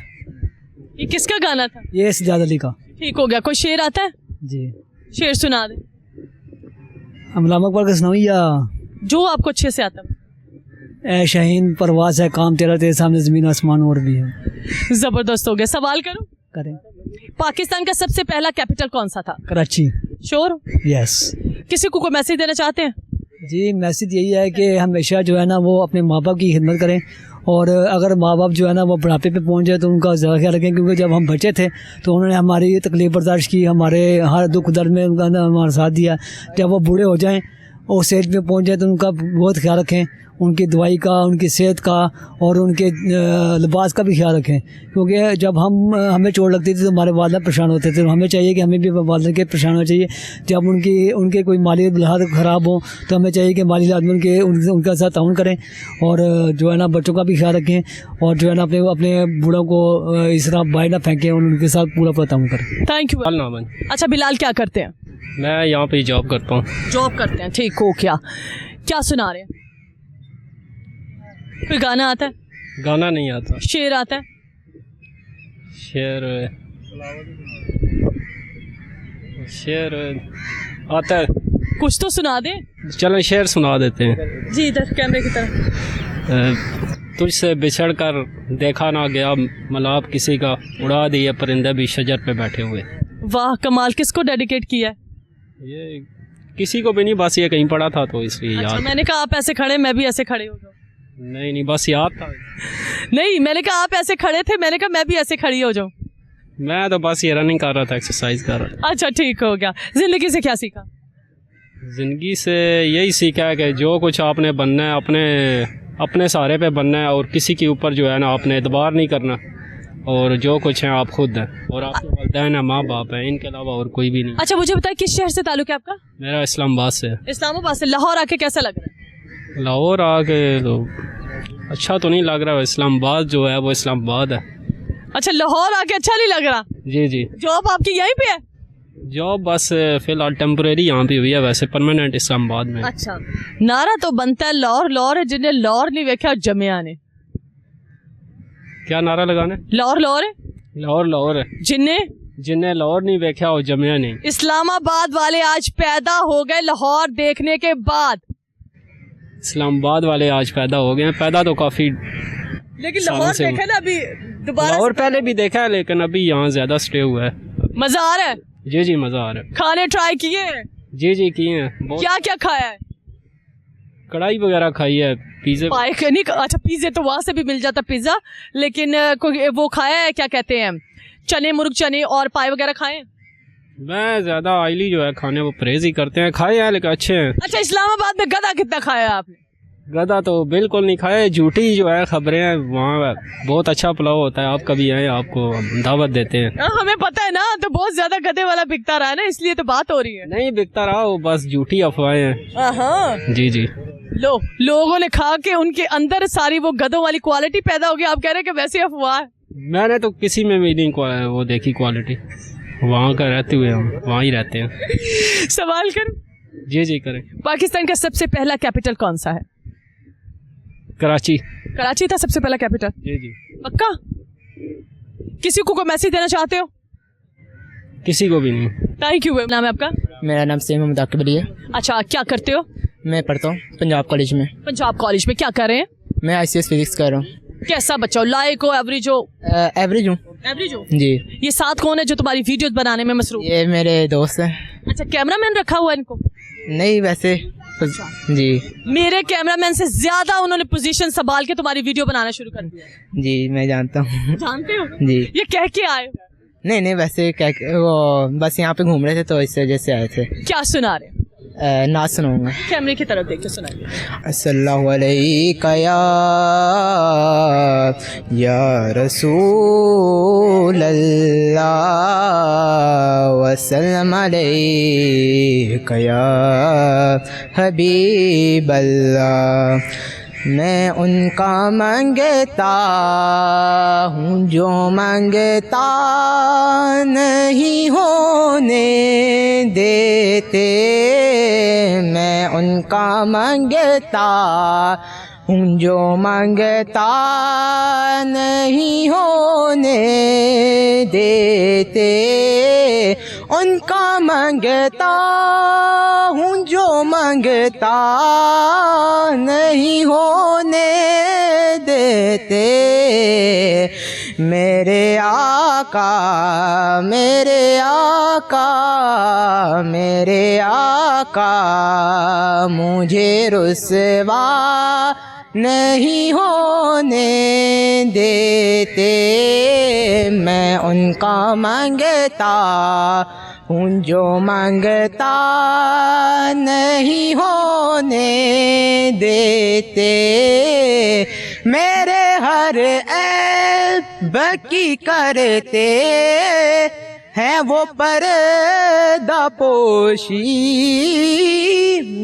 ये किसका गाना था? ये सजाद अली का। ठीक हो गया। कोई शेर आता है? जी। शेर सुना दे। अमलामा अकबर का सुनाऊं या जो आपको अच्छे से आता है? ए शाहीन परवाज़ है काम तेरे सामने ज़मीन आसमान और भी है। जबरदस्त हो गया। सवाल करूं? करें। पाकिस्तान का सबसे पहला कैपिटल कौन सा था? कराची। श्योर? यस। किसी को कोई मैसेज देना चाहते हैं? जी मैसेज यही है कि हमेशा जो है ना वो अपने माँ बाप की खिदमत करें, और अगर माँ बाप जो है ना वो बुढ़ापे पे पहुंच जाए तो उनका ज़्यादा ख्याल रखें, क्योंकि जब हम बच्चे थे तो उन्होंने हमारी तकलीफ़ बर्दाश्त की, हमारे हर दुख दर्द में उनका हमारा साथ दिया। जब वो बूढ़े हो जाएं और सेहत में पहुंच जाए तो उनका बहुत ख्याल रखें, उनकी दवाई का, उनकी सेहत का और उनके लिबास का भी ख्याल रखें, क्योंकि जब हमें चोट लगती थी तो हमारे वालिद परेशान होते थे। हमें चाहिए कि हमें भी वालिद के परेशान होना चाहिए। जब उनके कोई माली हालत ख़राब हो तो हमें चाहिए कि माली हालत में उनके साथ ताउन करें और जो है ना बच्चों का भी ख्याल रखें और जो है ना अपने बूढ़ों को इस तरह बाहर ना फेंकें और उनके साथ पूरा ताउन करें। Thank you. अच्छा बिलाल, क्या करते हैं? मैं यहाँ पे जॉब करता हूँ। जॉब करते हैं, ठीक हो। क्या सुना रहे हैं? कोई गाना आता है? गाना नहीं आता। शेर आता है? शेर आता है। कुछ तो सुना दे। चलो शेर सुना देते हैं। जी इधर कैमरे की तरफ। तुझसे बिछड़ कर देखा ना गया मलाब किसी का, उड़ा दिए परिंदे भी शजर पे बैठे हुए। वाह कमाल, किसको डेडिकेट किया है? ये किसी को भी नहीं, बस ये कहीं पड़ा था तो इसलिए अच्छा, याद। मैंने कहा आप ऐसे खड़े, मैं भी ऐसे खड़े हो जाऊं। नहीं बस याद था। नहीं, मैंने कहा आप ऐसे खड़े थे, मैंने कहा मैं भी ऐसे खड़ी हो जाऊं। मैं तो बस ये रनिंग कर रहा था, एक्सरसाइज कर रहा था। अच्छा ठीक हो गया। जिंदगी से क्या सीखा? ज़िंदगी से यही सीखा है कि जो कुछ आपने बनना है अपने सहारे पे बनना है और किसी के ऊपर जो है ना आपने एतबार नहीं करना, और जो कुछ है आप खुद हैं और आपके वालिदैन है, माँ बाप हैं, इनके अलावा और कोई भी नहीं। अच्छा मुझे बताया किस शहर से ताल्लुक है आपका? मेरा इस्लामाबाद से। इस्लामाबाद से। लाहौर आके कैसा लग रहा है? लाहौर आके तो अच्छा तो नहीं लग रहा है, इस्लामाबाद जो है वो इस्लामाबाद है। अच्छा लाहौर आके अच्छा नहीं लग रहा? जी जी। जॉब आपकी यहीं पे है? जॉब बस फिलहाल टेम्परेरी यहाँ पे हुई है, वैसे परमानेंट इस्लामाबाद में। अच्छा, नारा तो बनता है लाहौर लाहौर है, जिन्हें लाहौर नहीं देखा जमिया ने। क्या नारा लगाना है? लाहौर लाहौर है, लाहौर लाहौर है, जिन्हें लाहौर नहीं देखा और जमिया नहीं। इस्लामाबाद वाले आज पैदा हो गए लाहौर देखने के बाद। इस्लामाबाद वाले आज पैदा हो गए हैं, पैदा तो काफ़ी लेकिन लाहौर देखा ना अभी दोबारा। लाहौर पहले भी देखा है लेकिन अभी यहाँ ज़्यादा स्टे हुआ है। मजा आ रहा है? जी जी मज़ा आ रहा है। खाने ट्राई किए? जी जी किए हैं। क्या क्या खाया है? कढ़ाई वगैरह खाई है, पिज़्ज़े। नहीं, अच्छा पिज़्ज़े तो वहाँ से भी मिल जाता पिज़्ज़ा, लेकिन कोई वो खाया है क्या कहते हैं चने, मुर्ग चने और पाए वगैरह खाए? मैं ज़्यादा ऑयली जो है खाने वो परहेज ही करते हैं, खाए हैं लेकिन अच्छे हैं। अच्छा इस्लामाबाद में गधा कितना खाया आपने? गधा तो बिल्कुल नहीं खाया, झूठी जो है खबरें हैं। वहाँ बहुत अच्छा पुलाव होता है, आप कभी आए आपको दावत देते हैं। हमें पता है ना, तो बहुत ज्यादा गधे वाला बिकता रहा है ना, इसलिए तो बात हो रही है। नहीं बिकता रहा, वो बस झूठी अफवाहें हैं। जी जी। लोगों ने खा के उनके अंदर सारी वो गधों वाली क्वालिटी पैदा हो गई, आप कह रहे हैं कि वैसी अफवाह है? मैंने तो किसी में भी नहीं वो देखी क्वालिटी, वहाँ का रहते हुए हम वहाँ ही रहते हैं। सवाल करूं? जी जी करें। पाकिस्तान का सबसे पहला कैपिटल कौन सा है? कराची। कराची था सबसे पहला कैपिटल? जी जी। पक्का? किसी को मैसेज देना चाहते हो? किसी को भी नहीं। Thank you. नाम है आपका? मेरा नाम सैम मोहम्मद आकिब अली है। अच्छा, क्या करते हो? मैं पढ़ता हूँ पंजाब कॉलेज में। पंजाब कॉलेज में क्या कर रहे हैं? मैं ICS फिजिक्स कर रहा हूँ। कैसा बच्चा हो? लायक हो, एवरेज हो? एवरेज हूँ। एवरेज हो जी। ये साथ कौन है जो तुम्हारी वीडियोस बनाने में मसरूफ? ये मेरे दोस्त हैं। अच्छा, कैमरामैन रखा हुआ है इनको? नहीं वैसे जी। मेरे कैमरामैन से ज्यादा उन्होंने पोजीशन संभाल के तुम्हारी वीडियो बनाना शुरू कर दिया। जी मैं जानता हूँ। जानते हो? जी। ये कह के आए? नहीं वैसे क्या वो बस यहाँ पे घूम रहे थे तो इस वजह से आए थे। क्या सुना रहे? नाच सुनाऊंगा। कैमरे की तरफ देख के सुनाइए। अस्सलामु अलैका या रसूल अल्लाह वसल्लम अलैका या हबीब अल्लाह। मैं उनका मांगता हूँ जो मांगता नहीं होने देते। मैं उनका मांगता हूँ जो मांगता नहीं होने देते। उनका मांगता हूँ जो मांगता नहीं होने देते। मेरे आका मेरे आका मेरे आका मुझे रुसवा नहीं होने देते। मैं उनका मांगता हूँ जो मांगता नहीं होने देते, मेरे हर ऐब की करते हैं वो पर्दा पोशी,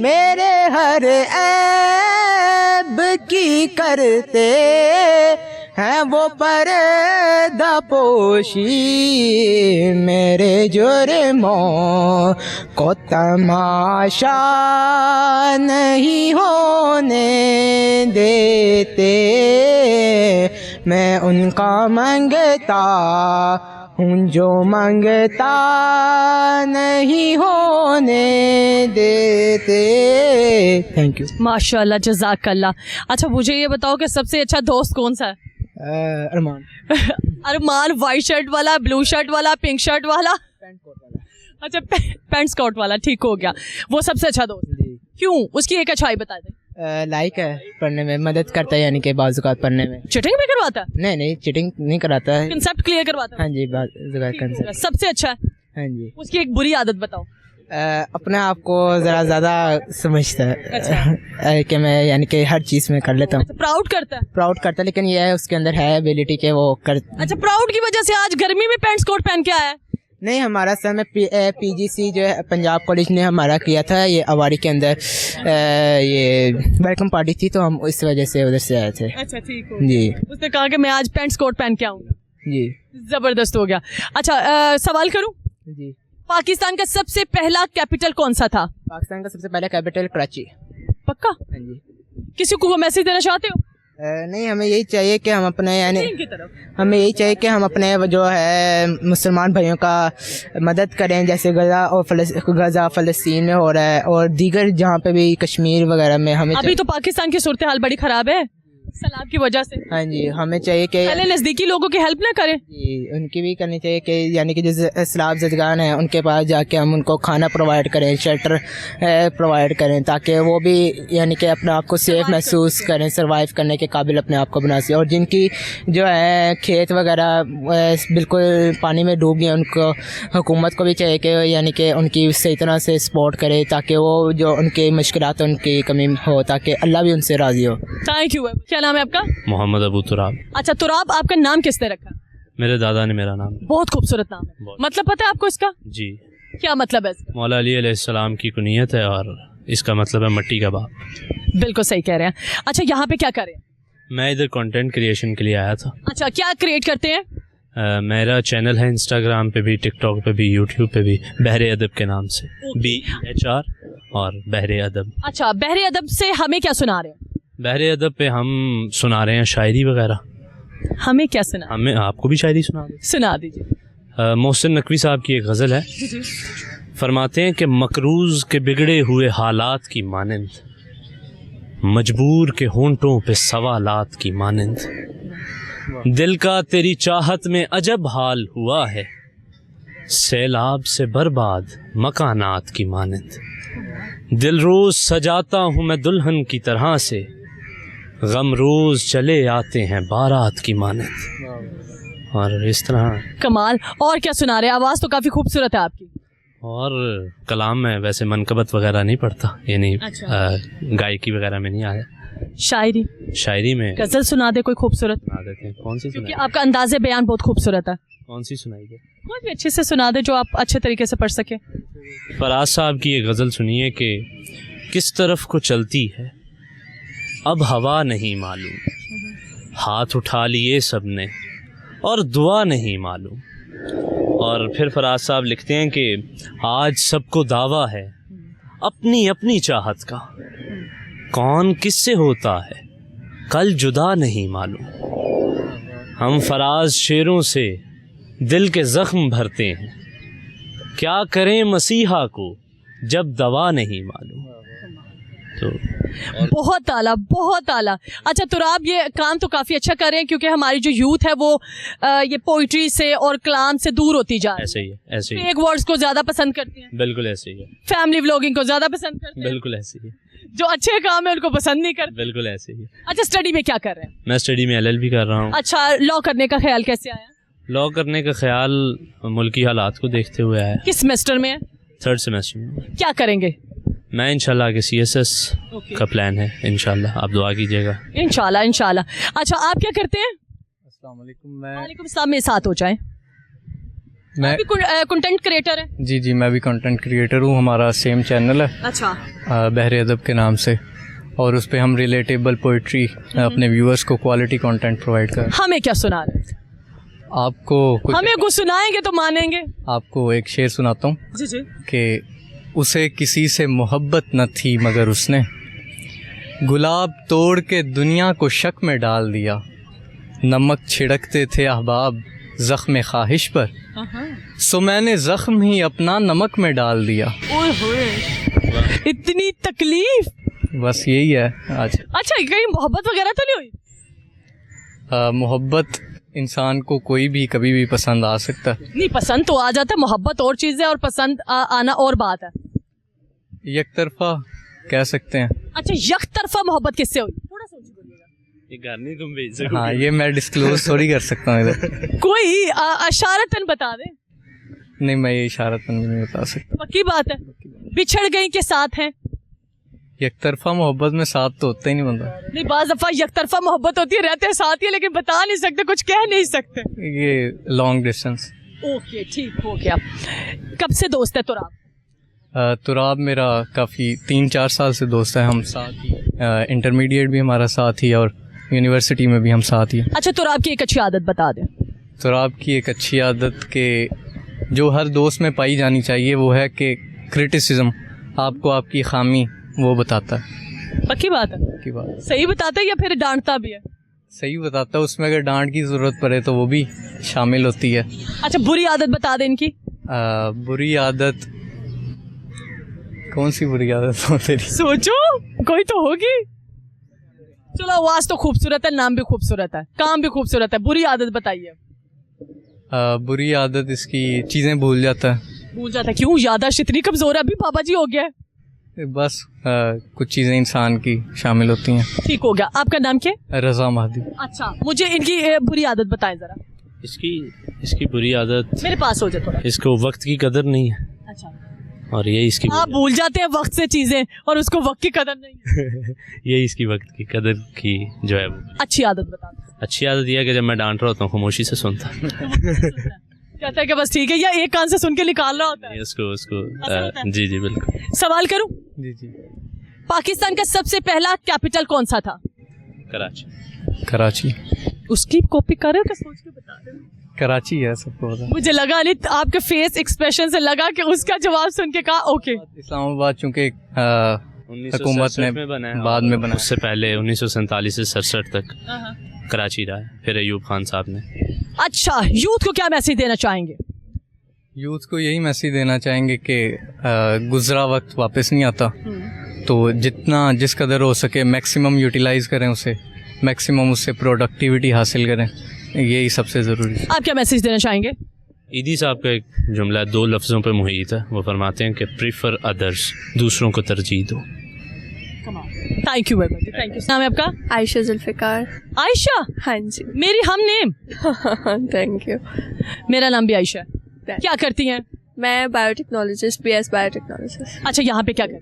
मेरे हर ऐब की करते हैं वो पर्दा पोशी, मेरे जुर्मों को तमाशा नहीं होने देते, मैं उनका मांगता हूँ जो मांगता नहीं होने देते। Thank you. माशाल्लाह, जज़ाकल्लाह। अच्छा मुझे ये बताओ कि सबसे अच्छा दोस्त कौन सा है? अरमान। अरमान वाइट शर्ट वाला, ब्लू शर्ट वाला, पिंक शर्ट वाला? अच्छा पैंट स्कर्ट वाला, ठीक हो गया। वो सबसे अच्छा दोस्त है। क्यों? उसकी एक अच्छाई बता दें। लाइक है, पढ़ने में मदद करता है, यानी कि बाज़-औक़ात पढ़ने में। चीटिंग भी करवाता है? नहीं चीटिंग नहीं कराता है, कंसेप्ट क्लियर करवाता है। हाँ जी, कंसेप्ट सबसे अच्छा है। हाँ जी। उसकी एक बुरी आदत बताओ। अपने आप को ज़रा ज़्यादा समझता है। अच्छा। कि मैं यानी कि हर चीज़ में कर लेता हूँ। प्राउड करता है? प्राउड करता है, लेकिन यह है उसके अंदर है एबिलिटी के वो कर। अच्छा, प्राउड की वजह से आज गर्मी में पैंट कोट पहन के आया है? नहीं, हमारा सर में पीजीसी जो है पंजाब कॉलेज ने हमारा किया था, ये अवारी के अंदर ये वेलकम पार्टी थी, तो हम इस वजह से उधर से आए थे। अच्छा ठीक हो जी। उसने कहा कि मैं आज पैंट कोट पहन के आऊँगा। जी, जबरदस्त हो गया। अच्छा सवाल करूँ? जी। पाकिस्तान का सबसे पहला कैपिटल कौन सा था? पाकिस्तान का सबसे पहला कैपिटल कराची। पक्का? हाँ जी। किसी को मैसेज देना चाहते हो? नहीं, हमें यही चाहिए कि हम अपने हमें यही चाहिए कि हम अपने जो है मुसलमान भाइयों का मदद करें, जैसे गज़ा फ़लस्तीन में हो रहा है और दीगर जहाँ पे भी कश्मीर वगैरह में। हमें अभी तो पाकिस्तान की सूरत हाल बड़ी ख़राब है सैलाब की वजह से। हाँ जी, हमें चाहिए कि पहले नज़दीकी लोगों की हेल्प ना करें। जी, उनकी भी करनी चाहिए कि यानी कि जो सैलाब ज़दगान हैं उनके पास जाके हम उनको खाना प्रोवाइड करें, शेल्टर प्रोवाइड करें, ताकि वो भी यानी कि अपने आप को सेफ महसूस करें, सर्वाइव करने के काबिल अपने आप को बना सकें। और जिनकी जो है खेत वगैरह बिल्कुल पानी में डूब गए, उनको हुकूमत को भी चाहिए कि यानी कि उनकी सही तरह से सपोर्ट करे, ताकि वो जो उनकी मुश्किलात उनकी कमी हो, ताकि अल्लाह भी उनसे राज़ी हो। Thank you. क्या नाम है आपका? मोहम्मद अबू तुराब। अच्छा तुराब, आपका नाम किसने रखा? मेरे दादा ने मेरा नाम। बहुत खूबसूरत नाम है। मतलब पता है आपको इसका? जी। क्या मतलब है इसका? मौला अली अलैहिस्सलाम की कुनियत है और इसका मतलब है मिट्टी का बाप। बिल्कुल सही कह रहे हैं। अच्छा यहाँ पे क्या कर रहे हैं? मैं इधर कंटेंट क्रिएशन के लिए आया था। अच्छा, क्या क्रिएट करते हैं? मेरा चैनल है इंस्टाग्राम पे भी, टिकटॉक पे भी, यूट्यूब पे भी, बहरे अदब के नाम से। BHR और बहरे अदब। अच्छा, बहरे अदब से हमें क्या सुना रहे हैं? बहरे अदब पे हम सुना रहे हैं शायरी वगैरह। हमें क्या सुना? हमें आपको भी शायरी सुना दीजिए। मोहसिन नकवी साहब की एक गज़ल है। फरमाते हैं कि मकरूज़ के बिगड़े हुए हालात की मानंद, मजबूर के होंठों पे सवालात की मानंद, दिल का तेरी चाहत में अजब हाल हुआ है, सैलाब से बर्बाद मकानात की मानंद, दिल रोज़ सजाता हूँ मैं दुल्हन की तरह से, गम रोज़ चले आते हैं बारात की मानंद। और इस तरह कमाल। और क्या सुना रहे हैं? आवाज़ तो काफ़ी खूबसूरत है आपकी। और कलाम में वैसे मनकबत वगैरह नहीं पढ़ता, यानी गायकी वगैरह में नहीं आया। शायरी में गज़ल सुना दे कोई खूबसूरत। सुना देते हैं। कौन सी? क्योंकि आपका अंदाज़े बयान बहुत खूबसूरत है। कौन सी सुनाई दे? कोई भी अच्छे से सुना दे जो आप अच्छे तरीके से पढ़ सके। फराज साहब की ये गज़ल सुनिए कि किस तरफ को चलती है अब हवा नहीं मालूम, हाथ उठा लिए सबने और दुआ नहीं मालूम। और फिर फराज साहब लिखते हैं कि आज सबको दावा है अपनी अपनी चाहत का, कौन किससे होता है कल जुदा नहीं मालूम। हम फराज शेरों से दिल के ज़ख्म भरते हैं, क्या करें मसीहा को जब दवा नहीं मालूम। तो बहुत आला, बहुत आला। अच्छा तुराब, ये काम तो काफ़ी अच्छा कर रहे हैं, क्योंकि हमारी जो यूथ है वो ये पोइट्री से और कलाम से दूर होती जा रही है। ऐसे ही है, ऐसे ही। फेक वर्ड्स को ज़्यादा पसंद करते हैं। बिल्कुल ऐसे ही है। फैमिली व्लॉगिंग को ज़्यादा पसंद करते हैं। बिल्कुल ऐसे ही है। जो अच्छे काम है उनको पसंद नहीं करते। बिल्कुल ऐसे ही है। अच्छा, स्टडी में क्या कर रहे हैं? मैं स्टडी में LLB कर रहा हूँ। अच्छा, लॉ करने का ख्याल कैसे आया? लॉ करने का ख्याल मुल्की हालात को देखते हुए है। किस सेमेस्टर में है? 3rd सेमेस्टर में। क्या करेंगे? मैं इंशाल्लाह आगे CSS का प्लान है, इंशाल्लाह आप दुआ कीजिएगा। इंशाल्लाह इंशाल्लाह। अच्छा, आप क्या करते हैं? अस्सलाम वालेकुम। मैं वालेकुम सलाम, मेरे साथ हो जाए। मैं कंटेंट क्रिएटर है? जी मैं भी कंटेंट क्रिएटर हूँ। हमारा सेम चैनल है अच्छा, बहरे अदब के नाम से, और उस पे हम रिलेटेबल पोइट्री अपने व्यूअर्स को क्वालिटी कंटेंट प्रोवाइड कर। हमें क्या सुना रहे? आपको कुछ हमें कुछ सुनाएंगे तो मानेंगे। आपको एक शेर सुनाता हूँ जी जी। कि उसे किसी से मोहब्बत न थी मगर उसने गुलाब तोड़ के दुनिया को शक में डाल दिया। नमक छिड़कते थे अहबाब ज़ख्म ख्वाहिश पर, सो मैंने ज़ख्म ही अपना नमक में डाल दिया। ओए होए, इतनी तकलीफ। बस यही है आज। अच्छा, कहीं मोहब्बत वगैरह तो नहीं हुई? मोहब्बत इंसान को कोई भी कभी भी पसंद आ सकता है। नहीं, पसंद तो आ जाता है, मोहब्बत और चीज़ है और पसंद आना और बात है। एक तरफा कह सकते हैं। अच्छा, एक तरफा मोहब्बत किससे हुई? थोड़ा सोच बोलिएगा। ये घर नहीं तुम भेज सकोगे। हाँ, ये मैं डिस्क्लोज थोड़ी कर सकता हूँ इधर। कोई इशारतन बता दे। नहीं, मैं ये इशारतन भी नहीं बता सकता। पक्की बात है? बिछड़ गई के साथ हैं? एक तरफा मोहब्बत में साथ तो होता ही नहीं बंदा। नहीं, बाज़ दफा एक तरफा मोहब्बत होती है, रहते हैं साथ ही, लेकिन बता नहीं सकते, कुछ कह नहीं सकते। ये लॉन्ग डिस्टेंस। ओके, ठीक हो गया। कब से दोस्त है तुराब? तुराब मेरा काफ़ी 3-4 साल से दोस्त है। हम साथ ही इंटरमीडिएट भी हमारा साथ ही, और यूनिवर्सिटी में भी हम साथ ही। अच्छा, तुराब की एक अच्छी आदत बता दें। तुराब की एक अच्छी आदत के जो हर दोस्त में पाई जानी चाहिए वो है कि क्रिटिसिज्म आपको आपकी खामी वो बताता है। पक्की बात है? पक्की बात। सही बताता है या फिर डांटता भी है? सही बताता है, उसमें अगर डांट की ज़रूरत पड़े तो वो भी शामिल होती है। अच्छा, बुरी आदत बता दें इनकी। बुरी आदत कौन सी बुरी आदत हो तेरी? सोचो, कोई तो होगी। चलो, आवाज़ तो खूबसूरत है, नाम भी खूबसूरत है, काम भी खूबसूरत है, बुरी आदत बताइए। बुरी आदत इसकी चीज़ें भूल जाता है। भूल जाता है? क्यों? याददाश्त इतनी कमज़ोर है, अभी पापा जी हो गया है। बस कुछ चीज़ें इंसान की शामिल होती हैं। ठीक हो गया। आपका नाम क्या है? रज़ा महदी। अच्छा, मुझे इनकी बुरी आदत बताएं जरा। इसकी बुरी आदत, मेरे पास हो जाए थोड़ा। इसको वक्त की कदर नहीं है। अच्छा, और यही इसकी आप भूल जाते हैं वक्त से चीजें और उसको वक्त की कदर नहीं है। यही इसकी वक्त की कदर की जो है वो अच्छी आदत बता दो। अच्छी आदत यह है कि जब मैं डांट रहा होता हूँ खामोशी से सुनता कहता है कि बस ठीक है, या एक कान से सुन के निकाल रहा होता है। उसको जी जी बिल्कुल। सवाल करूं? जी जी। पाकिस्तान का सबसे पहला कैपिटल कौन सा था? कराची। उसकी कॉपी कर रहे हो क्या? सोच के बता रहे हो? कराची है, सबको पता। मुझे लगा नहीं, आपके फेस एक्सप्रेशन से लगा कि उसका जवाब सुन के कहा ओके। इस्लामाबाद चूँकि हुकूमत ने बाद में बनाया, उससे पहले 1947 से 67 तक कराची रहा है, फिर अयूब खान साहब ने। अच्छा, यूथ को क्या मैसेज देना चाहेंगे? यूथ को यही मैसेज देना चाहेंगे कि गुजरा वक्त वापस नहीं आता, तो जितना जिस कदर हो सके मैक्सिमम यूटिलाइज करें उसे, मैक्सिमम उससे प्रोडक्टिविटी हासिल करें, यही सबसे ज़रूरी है। आप क्या मैसेज देना चाहेंगे? ईदी साहब का एक जुमला 2 लफ्ज़ों पे मुहित है, वो फरमाते हैं कि प्रीफर अदर्स, दूसरों को तरजीह दो। Thank you very much. Thank you. नाम है आपका? आयशा जुल्फ़िकार। आयशा? हाँ जी। मेरी हम नेम। Thank you. मेरा नाम भी आयशा है। क्या करती हैं? मैं बायोटेक्नोलॉजिस्ट, BS बायोटेक्नोलॉजिस्ट। अच्छा, यहाँ पे क्या कर?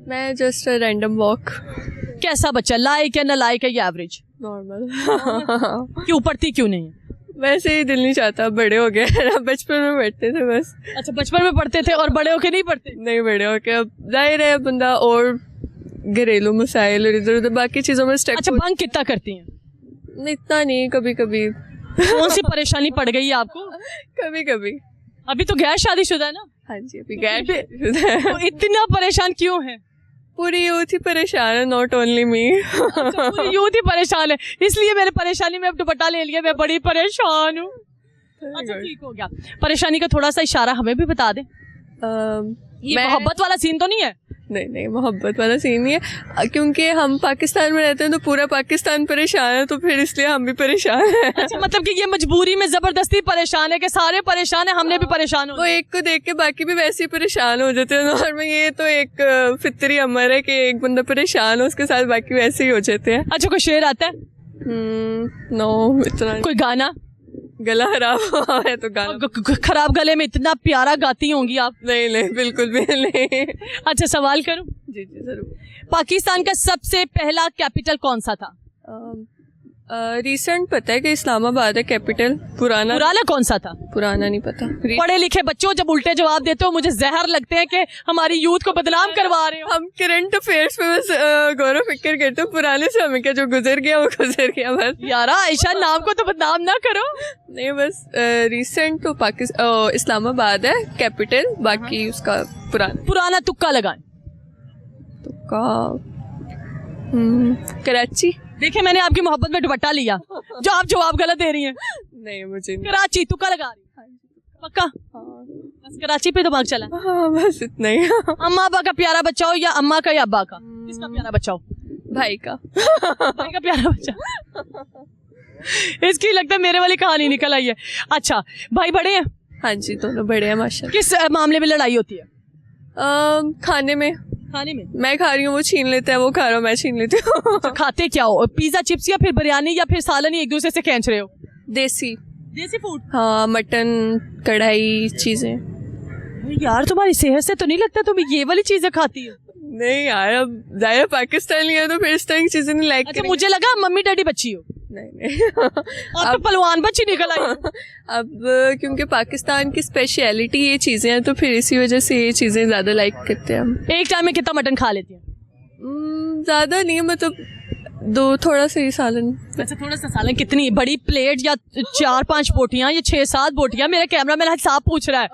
मैं जस्ट रैंडम वॉक। कैसा बच्चा, लाइक है ना लाइक है या एवरेज? नॉर्मल। क्यों पढ़ती क्यों नहीं? वैसे ही दिल नहीं चाहता, बड़े हो गए। बचपन में पढ़ते थे बस। अच्छा, बचपन में पढ़ते थे और बड़े होके नहीं पढ़ते? नहीं, बड़े होके अब जाहिर है बंदा और घरेलू मसाइल और इधर उधर बाकी चीज़ों में स्टेप। अच्छा, भंग कितना करती हैं? इतना नहीं, कभी कभी। कौन सी परेशानी पड़ गई है आपको? कभी कभी। अभी तो गैर शादीशुदा है ना? हाँ जी, अभी गैर शादीशुदा है। तो इतना परेशान क्यों है? पूरी यूथ ही परेशान है, नॉट ओनली मी। पूरी यूथ ही परेशान है, इसलिए मैंने परेशानी में अब दुपट्टा ले लिया, मैं बड़ी परेशान हूँ। अच्छा, ठीक हो गया। परेशानी का थोड़ा सा इशारा हमें भी बता दें। ये मोहब्बत वाला सीन तो नहीं है? नहीं, मोहब्बत वाला सीन नहीं है, क्योंकि हम पाकिस्तान में रहते हैं तो पूरा पाकिस्तान परेशान है, तो फिर इसलिए हम भी परेशान हैं। अच्छा, मतलब कि ये मजबूरी में जबरदस्ती परेशान है कि सारे परेशान है, हमने भी परेशान हो। वो एक को देख के बाकी भी वैसे ही परेशान हो जाते हैं। नॉर्मल ये तो एक फितरी अमर है कि एक बंदा परेशान हो उसके साथ बाकी वैसे ही हो जाते हैं। अच्छा, कोई शेर आता है? नो, इतना। कोई गाना? गला खराब हुआ है तो गाना खराब गले में इतना प्यारा गाती होंगी आप। नहीं बिल्कुल भी नहीं। अच्छा सवाल करूं? जी जरूर। पाकिस्तान का सबसे पहला कैपिटल कौन सा था? रिसेंट पता है कि इस्लामाबाद है कैपिटल। पुराना कौन सा था? पुराना नहीं पता। पढ़े लिखे बच्चों जब उल्टे जवाब देते हो मुझे जहर लगते हैं कि हमारी यूथ को बदनाम करवा रहे हो। हम करंट अफेयर्स पे बस गौरव फिक्र करते हो, पुराने समय का जो गुजर गया वो गुजर गया बस। यारा आयशा नाम को तो बदनाम ना करो। नहीं बस रिसेंट तो इस्लामाबाद है कैपिटल, बाकी उसका पुराना तुक्का लगाएं। तुक्का कराची। देखिए मैंने आपकी मोहब्बत में दुपट्टा लिया जो आप जवाब गलत दे रही हैं। नहीं मुझे नहीं। कराची तुक्का लगा रही है पक्का? बस कराची पे दिमाग चला। हाँ बस इतना ही। अम्मा अब्बा का प्यारा बच्चा हो या अम्मा का या अब्बा का? किसका प्यारा बच्चा हो? भाई का। भाई का प्यारा बच्चा। इसकी लगता है मेरे वाली कहानी निकल आई है। अच्छा भाई बड़े हैं? हाँ जी दोनों बड़े हैं माशाल्लाह। किस मामले में लड़ाई होती है? खाने में मैं खा रही हूँ वो छीन लेता है, वो खा रहा हूँ मैं छीन लेती हूँ। तो खाते क्या हो? पिज्जा चिप्स या फिर बिरयानी या फिर सालन ही एक दूसरे से खींच रहे हो? देसी फूड। हाँ मटन कढ़ाई चीजें। यार तुम्हारी सेहत से तो नहीं लगता तुम ये वाली चीजें खाती हो? नहीं यार अब जाहिर पाकिस्तानी है तो फिर इस तरह की चीजें नहीं लाइक। अच्छा मुझे लगा मम्मी डैडी बच्ची हो। नहीं अब तो पहलवान बच्ची निकल आई। अब क्योंकि पाकिस्तान की स्पेशलिटी ये चीजें हैं तो फिर इसी वजह से ये चीजें ज्यादा लाइक करते हैं हम। एक टाइम में कितना मटन खा लेती हैं? ज्यादा नहीं मतलब दो थोड़ा सा ही सालन। अच्छा थोड़ा सा सालन। कितनी बड़ी प्लेट या 4-5 बोटियां या 6-7 बोटियां? मेरा कैमरा मैन हिसाब पूछ रहा है।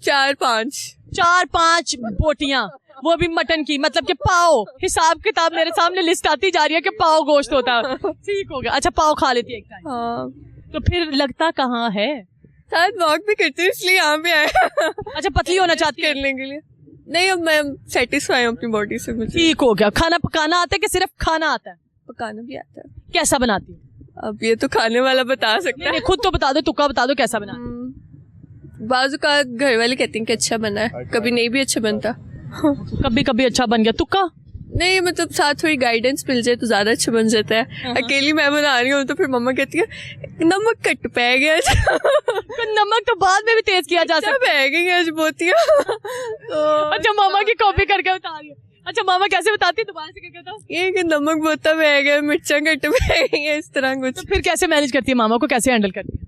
4-5 बोटियां वो भी मटन की, मतलब कि पाव। हिसाब किताब मेरे सामने लिस्ट आती जा रही है कि पाव गोश्त होता है। ठीक हो गया। अच्छा पाव खा लेती है एक टाइम। हाँ। तो फिर लगता कहाँ है? शायद वॉक भी करती हूँ इसलिए यहाँ पे आए। अच्छा पतली होना चाहती है? करने के लिए नहीं, अब मैं सेटिस्फाई हूँ अपनी बॉडी से। मुझे ठीक हो गया। खाना पकाना आता है कि सिर्फ खाना आता है? पकाना भी आता है। कैसा बनाती है? अब ये तो खाने वाला बता सकता है। खुद तो बता दो, तुक्का बता दो कैसा बनाती। बाजू का घर वाले कहते हैं कि अच्छा बना है, कभी नहीं भी अच्छा बनता। कभी कभी अच्छा बन गया। तुक्का नहीं मतलब साथ थोड़ी गाइडेंस मिल जाए तो ज्यादा अच्छा बन जाता है। अकेली मैं बना रही हूँ तो फिर मम्मा कहती है नमक कट पै गया। नमक तो बाद में भी तेज किया जा सकता है। गई आज बोतिया। अच्छा मामा की कॉपी करके बता रही है। अच्छा मामा कैसे बताती है? दोबारा से क्या कहता? ये कि नमक बोता बह गया, मिर्चा कट पै गई है, इस तरह कुछ। तो फिर कैसे मैनेज करती है? मामा को कैसे हैंडल करती है?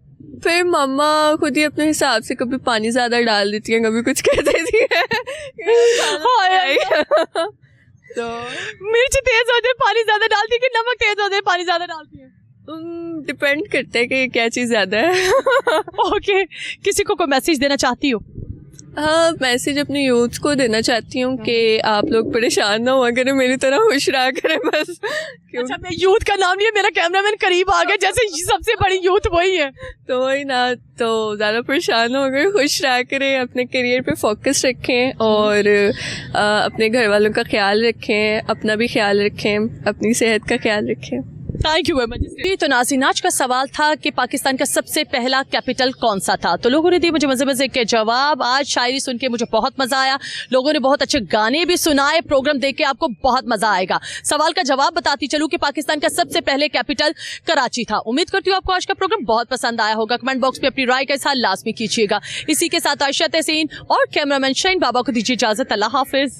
फिर मम्मा खुद ही अपने हिसाब से कभी पानी ज्यादा डाल देती है, कभी कुछ कह देती है। तो मिर्च तेज होती है पानी ज्यादा डालती है कि नमक तेज होता है पानी ज्यादा डालती है? डिपेंड करता है कि क्या चीज ज्यादा है। ओके। किसी को कोई मैसेज देना चाहती हो? हाँ मैसेज अपने यूथ को देना चाहती हूँ कि आप लोग परेशान ना हुआ करें, मेरी तरह खुश रहा करें बस। अच्छा मैं यूथ का नाम लिया, मेरा कैमरामैन करीब आ गया जैसे सबसे बड़ी यूथ वही है। तो वही ना, तो ज़्यादा परेशान हो गए, खुश रहा करें, अपने करियर पे फोकस रखें और अपने घर वालों का ख्याल रखें, अपना भी ख्याल रखें, अपनी सेहत का ख्याल रखें। Thank you very much. तो नाज़रीन आज का सवाल था कि पाकिस्तान का सबसे पहला कैपिटल कौन सा था? तो लोगों ने दिए मुझे मज़े के जवाब। आज शायरी सुन के मुझे बहुत मज़ा आया, लोगों ने बहुत अच्छे गाने भी सुनाए। प्रोग्राम देख के आपको बहुत मज़ा आएगा। सवाल का जवाब बताती चलूँ कि पाकिस्तान का सबसे पहले कैपिटल कराची था। उम्मीद करती हूँ आपको आज का प्रोग्राम बहुत पसंद आया होगा। कमेंट बॉक्स में अपनी राय का इज़हार लाजमी कीजिएगा। इसी के साथ आयशा तहसीन और कैमरामैन शाहीन बाबा को दीजिए इजाज़त। अल्लाह हाफिज़।